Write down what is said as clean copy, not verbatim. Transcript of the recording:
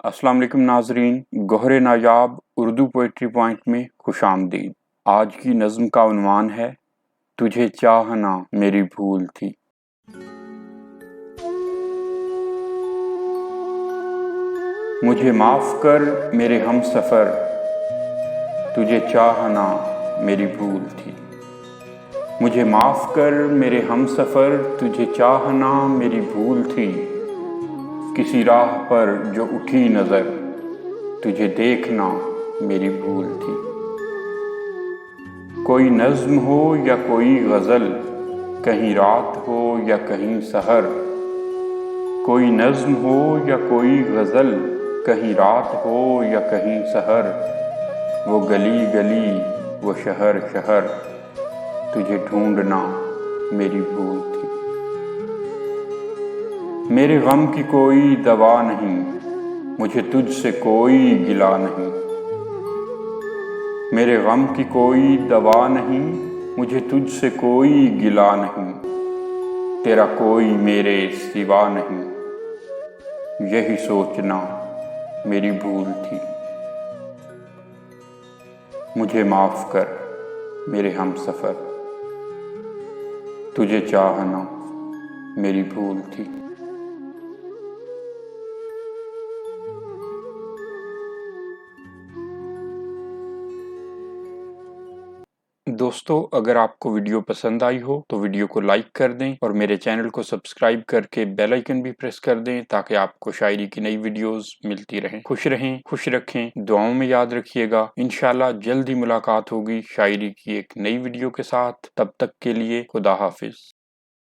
अस्सलाम वालेकुम नाजरीन, गोहरे नायाब उर्दू पोइट्री पॉइंट में खुशामदीद। आज की नज़्म का उन्वान है तुझे चाहना मेरी भूल थी। मुझे माफ़ कर मेरे हमसफ़र, तुझे चाहना मेरी भूल थी। मुझे माफ़ कर मेरे हमसफ़र, तुझे चाहना मेरी भूल थी। किसी राह पर जो उठी नज़र, तुझे देखना मेरी भूल थी। कोई नज़्म हो या कोई गज़ल, कहीं रात हो या कहीं सहर। कोई नज़्म हो या कोई गज़ल, कहीं रात हो या कहीं सहर। वो गली गली वो शहर शहर, तुझे ढूंढना मेरी भूल थी। मेरे गम की कोई दवा नहीं, मुझे तुझसे कोई गिला नहीं। मेरे गम की कोई दवा नहीं, मुझे तुझसे कोई गिला नहीं। तेरा कोई मेरे सिवा नहीं, यही सोचना मेरी भूल थी। मुझे माफ़ कर मेरे हमसफ़र, तुझे चाहना मेरी भूल थी। दोस्तों, अगर आपको वीडियो पसंद आई हो तो वीडियो को लाइक कर दें और मेरे चैनल को सब्सक्राइब करके बेल आइकन भी प्रेस कर दें ताकि आपको शायरी की नई वीडियोस मिलती रहें। खुश रहें, खुश रखें, दुआओं में याद रखिएगा। इंशाल्लाह जल्द ही मुलाकात होगी शायरी की एक नई वीडियो के साथ। तब तक के लिए खुदा हाफिज।